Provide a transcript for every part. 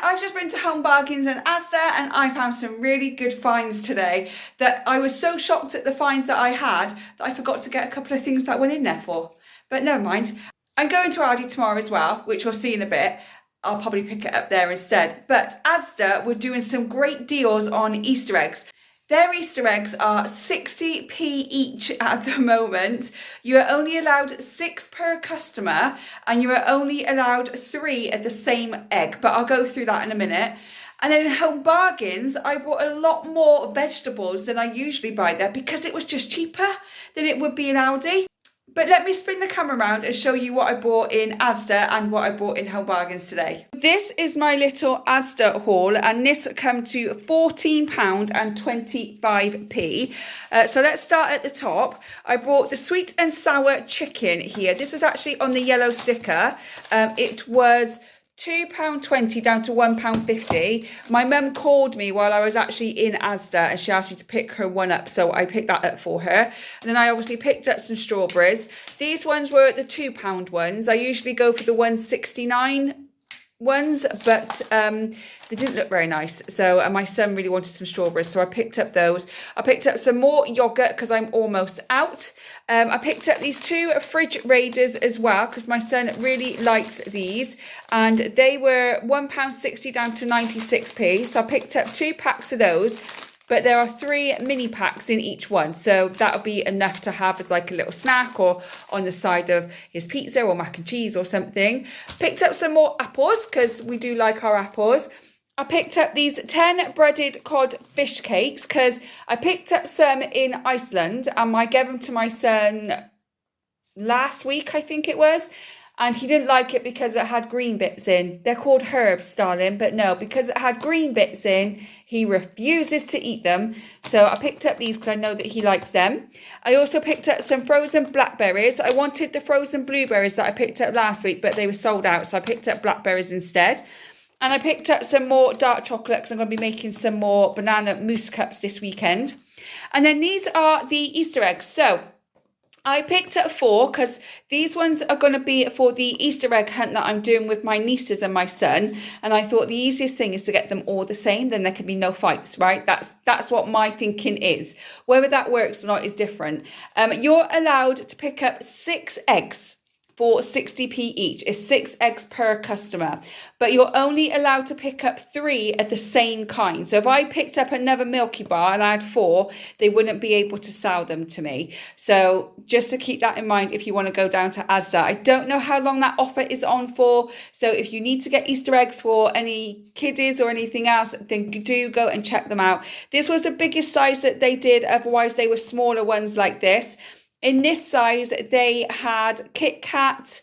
I've just been to Home Bargains and Asda and I found some really good finds today that I was so shocked at the finds that I had that I forgot to get a couple of things that went in there for. But never mind. I'm going to Aldi tomorrow as well, which we'll see in a bit. I'll probably pick it up there instead. But Asda were doing some great deals on Easter eggs. Their Easter eggs are 60p each at the moment. You are only allowed 6 per customer and you are only allowed 3 at the same egg, but I'll go through that in a minute. And then in Home Bargains, I bought a lot more vegetables than I usually buy there because it was just cheaper than it would be in Aldi. But let me spin the camera around and show you what I bought in Asda and what I bought in Home Bargains today. This is my little Asda haul and this come to £14.25. So let's start at the top. I bought the sweet and sour chicken here. This was actually on the yellow sticker. It was £2.20 down to £1.50. My mum called me while I was actually in Asda and she asked me to pick her one up, so I picked that up for her. And then I obviously picked up some strawberries. These ones were the £2 ones. I usually go for the 1.69 ones, but they didn't look very nice, so my son really wanted some strawberries, so I picked up those. I picked up some more yogurt because I'm almost out. I picked up these 2 fridge raiders as well because my son really likes these, and they were £1.60 down to 96p, so I picked up 2 packs of those. But there are 3 mini packs in each one. So that'll be enough to have as like a little snack or on the side of his pizza or mac and cheese or something. Picked up some more apples because we do like our apples. I picked up these 10 breaded cod fish cakes because I picked up some in Iceland and I gave them to my son last week, I think it was. And he didn't like it because it had green bits in. They're called herbs, darling, but no, because it had green bits in, he refuses to eat them. So I picked up these because I know that he likes them. I also picked up some frozen blackberries. I wanted the frozen blueberries that I picked up last week, but they were sold out, so I picked up blackberries instead. And I picked up some more dark chocolate because I'm going to be making some more banana mousse cups this weekend. And then these are the Easter eggs. So I picked up 4 because these ones are going to be for the Easter egg hunt that I'm doing with my nieces and my son. And I thought the easiest thing is to get them all the same, then there can be no fights, right? That's what my thinking is. Whether that works or not is different. You're allowed to pick up 6 eggs for 60p each. It's 6 eggs per customer, but you're only allowed to pick up 3 at the same kind. So if I picked up another Milky Bar and I had 4, they wouldn't be able to sell them to me. So just to keep that in mind if you want to go down to Asda. I don't know how long that offer is on for. So if you need to get Easter eggs for any kiddies or anything else, then do go and check them out. This was the biggest size that they did. Otherwise they were smaller ones like this. In this size, they had Kit Kat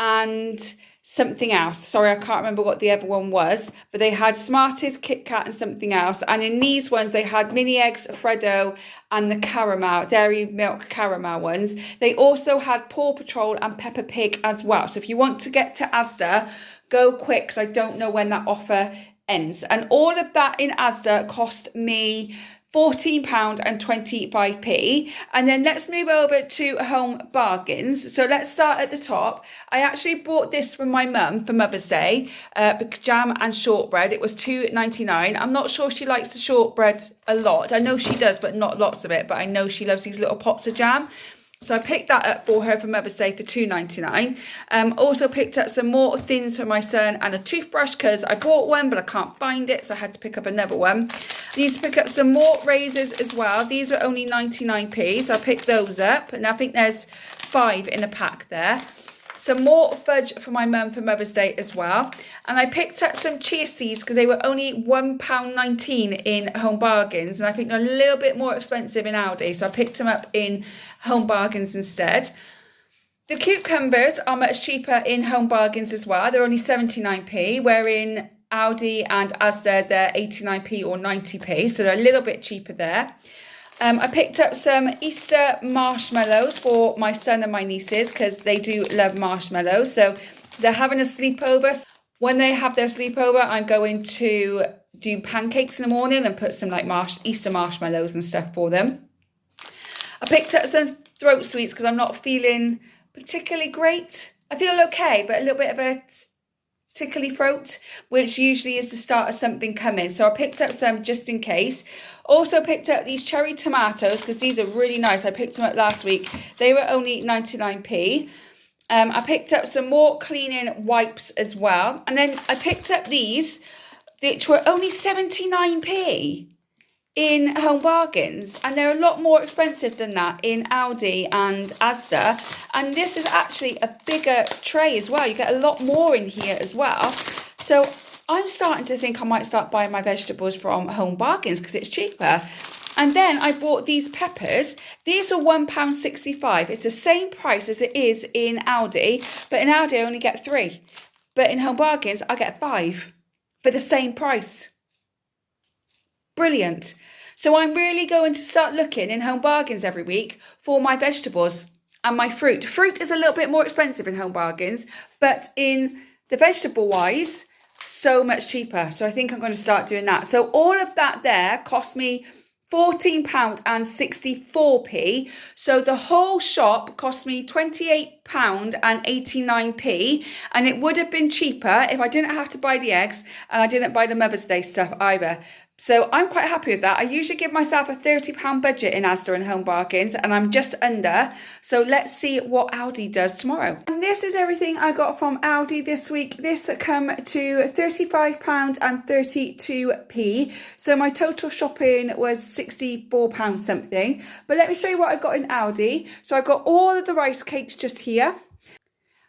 and something else. Sorry, I can't remember what the other one was. But they had Smarties, Kit Kat and something else. And in these ones, they had mini eggs, Freddo and the caramel, dairy milk caramel ones. They also had Paw Patrol and Peppa Pig as well. So if you want to get to Asda, go quick because I don't know when that offer ends. And all of that in Asda cost me £14.25. And then let's move over to Home Bargains. So let's start at the top. I actually bought this from my mum for Mother's Day, jam and shortbread. It was £2.99. I'm not sure she likes the shortbread a lot. I know she does, but not lots of it. But I know she loves these little pots of jam. So I picked that up for her for Mother's Day for £2.99. Also picked up some more thins for my son and a toothbrush because I bought one but I can't find it, so I had to pick up another one. I need to pick up some more razors as well. These are only 99p, so I picked those up. And I think there's 5 in a pack there. Some more fudge for my mum for Mother's Day as well. And I picked up some chia seeds because they were only £1.19 in Home Bargains. And I think they're a little bit more expensive in Aldi. So I picked them up in Home Bargains instead. The cucumbers are much cheaper in Home Bargains as well. They're only 79p, where in Aldi and Asda they're 89p or 90p. So they're a little bit cheaper there. I picked up some Easter marshmallows for my son and my nieces because they do love marshmallows. So they're having a sleepover. When they have their sleepover, I'm going to do pancakes in the morning and put some like Easter marshmallows and stuff for them. I picked up some throat sweets because I'm not feeling particularly great. I feel okay, but a little bit of a tickly throat, which usually is the start of something coming. So I picked up some just in case. Also picked up these cherry tomatoes because these are really nice. I picked them up last week. They were only 99p. I picked up some more cleaning wipes as well. And then I picked up these, which were only 79p in Home Bargains. And they're a lot more expensive than that in Aldi and Asda. And this is actually a bigger tray as well. You get a lot more in here as well. So I'm starting to think I might start buying my vegetables from Home Bargains because it's cheaper. And then I bought these peppers. These are £1.65. It's the same price as it is in Aldi, but in Aldi I only get 3. But in Home Bargains I get 5 for the same price. Brilliant. So I'm really going to start looking in Home Bargains every week for my vegetables and my fruit. Fruit is a little bit more expensive in Home Bargains, but in the vegetable wise, so much cheaper. So I think I'm going to start doing that. So all of that there cost me £14.64. So the whole shop cost me £28.89, and it would have been cheaper if I didn't have to buy the eggs and I didn't buy the Mother's Day stuff either. So I'm quite happy with that. I usually give myself a £30 budget in Asda and Home Bargains, and I'm just under. So let's see what Aldi does tomorrow. And this is everything I got from Aldi this week. This come to £35.32p. So my total shopping was £64 something. But let me show you what I got in Aldi. So I got all of the rice cakes just here.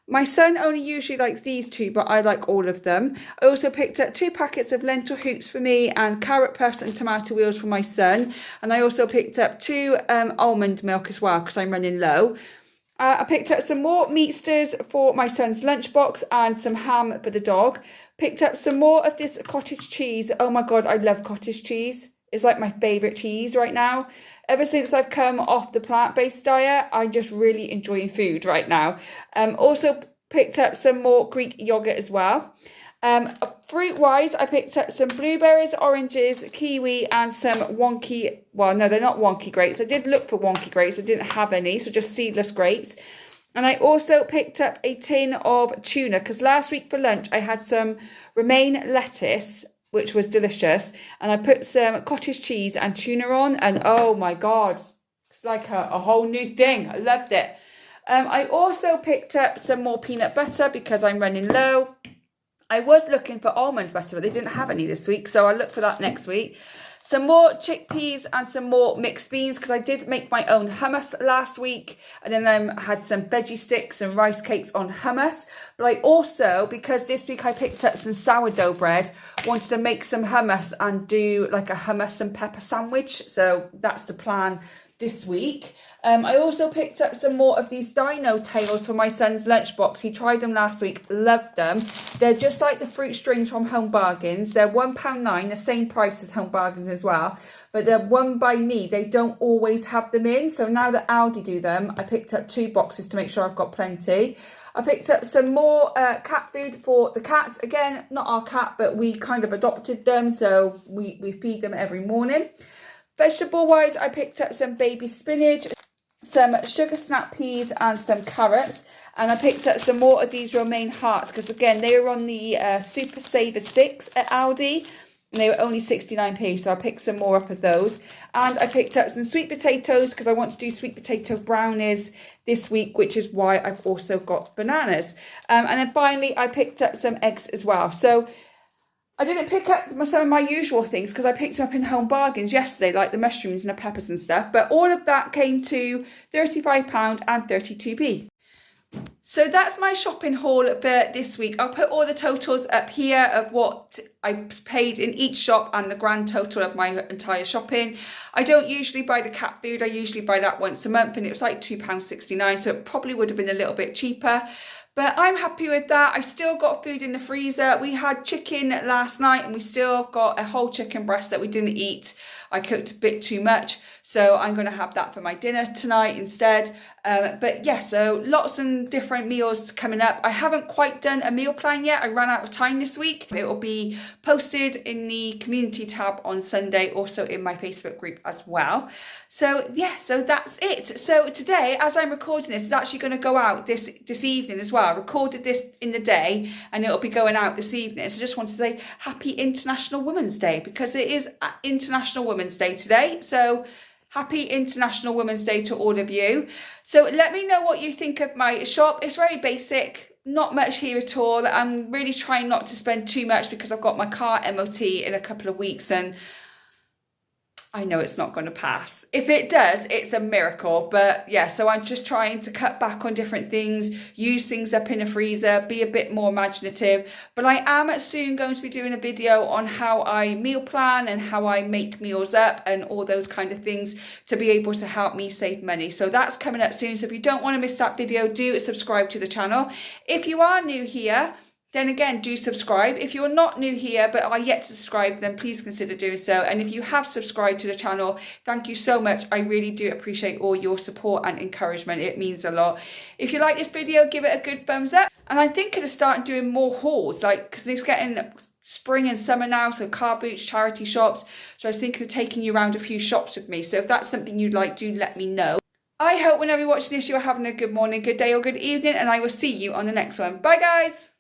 My son only usually likes these two, but I like all of them. I also picked up 2 packets of lentil hoops for me and carrot puffs and tomato wheels for my son. And I also picked up 2 almond milk as well because I'm running low. I picked up some more meat stirs for my son's lunchbox and some ham for the dog. Picked up some more of this cottage cheese. Oh my God, I love cottage cheese. It's like my favourite cheese right now. Ever since I've come off the plant-based diet, I'm just really enjoying food right now. Also picked up some more Greek yogurt as well. Fruit-wise, I picked up some blueberries, oranges, kiwi, and some wonky... Well, no, they're not wonky grapes. I did look for wonky grapes, but didn't have any, so just seedless grapes. And I also picked up a tin of tuna, because last week for lunch, I had some romaine lettuce, which was delicious. And I put some cottage cheese and tuna on. And oh my God, it's like a whole new thing. I loved it. I also picked up some more peanut butter because I'm running low. I was looking for almond butter, but they didn't have any this week. So I'll look for that next week. Some more chickpeas and some more mixed beans because I did make my own hummus last week. And then I had some veggie sticks and rice cakes on hummus. But I also, because this week I picked up some sourdough bread, wanted to make some hummus and do like a hummus and pepper sandwich. So that's the plan this week. I also picked up some more of these dino tails for my son's lunchbox. He tried them last week, loved them. They're just like the fruit strings from Home Bargains. They're £1.9, the same price as Home Bargains as well. But they're one by me. They don't always have them in. So now that Aldi do them, I picked up 2 boxes to make sure I've got plenty. I picked up some more cat food for the cats. Again, not our cat, but we kind of adopted them. So we feed them every morning. Vegetable-wise, I picked up some baby spinach, some sugar snap peas and some carrots. And I picked up some more of these romaine hearts because, again, they were on the Super Saver 6 at Aldi. And they were only 69p, so I picked some more up of those. And I picked up some sweet potatoes because I want to do sweet potato brownies this week, which is why I've also got bananas. And then finally, I picked up some eggs as well. So I didn't pick up some of my usual things because I picked them up in Home Bargains yesterday, like the mushrooms and the peppers and stuff. But all of that came to £35.32p. So that's my shopping haul for this week. I'll put all the totals up here of what I paid in each shop and the grand total of my entire shopping. I don't usually buy the cat food. I usually buy that once a month and it was like £2.69. So it probably would have been a little bit cheaper. But I'm happy with that. I still got food in the freezer. We had chicken last night and we still got a whole chicken breast that we didn't eat. I cooked a bit too much, so I'm going to have that for my dinner tonight instead. But yeah, so lots of different meals coming up. I haven't quite done a meal plan yet. I ran out of time this week. It will be posted in the community tab on Sunday, also in my Facebook group as well. So yeah, so that's it. So today, as I'm recording this, it's actually going to go out this evening as well. I recorded this in the day and it'll be going out this evening. So I just want to say happy International Women's Day, because it is International Women's Day today. So happy International Women's Day to all of you. So let me know what you think of my shop. It's very basic, not much here at all. I'm really trying not to spend too much because I've got my car MOT in a couple of weeks and I know it's not going to pass. If it does, it's a miracle. But yeah, so I'm just trying to cut back on different things, use things up in a freezer, be a bit more imaginative. But I am soon going to be doing a video on how I meal plan and how I make meals up and all those kind of things to be able to help me save money. So that's coming up soon. So if you don't want to miss that video, do subscribe to the channel. If you are new here, then again, do subscribe. If you're not new here but are yet to subscribe, then please consider doing so. And if you have subscribed to the channel, thank you so much. I really do appreciate all your support and encouragement. It means a lot. If you like this video, give it a good thumbs up. And I'm thinking of starting doing more hauls, like, because it's getting spring and summer now, so car boots, charity shops. So I was thinking of taking you around a few shops with me. So if that's something you'd like, do let me know. I hope whenever you're watching this, you're having a good morning, good day or good evening, and I will see you on the next one. Bye guys.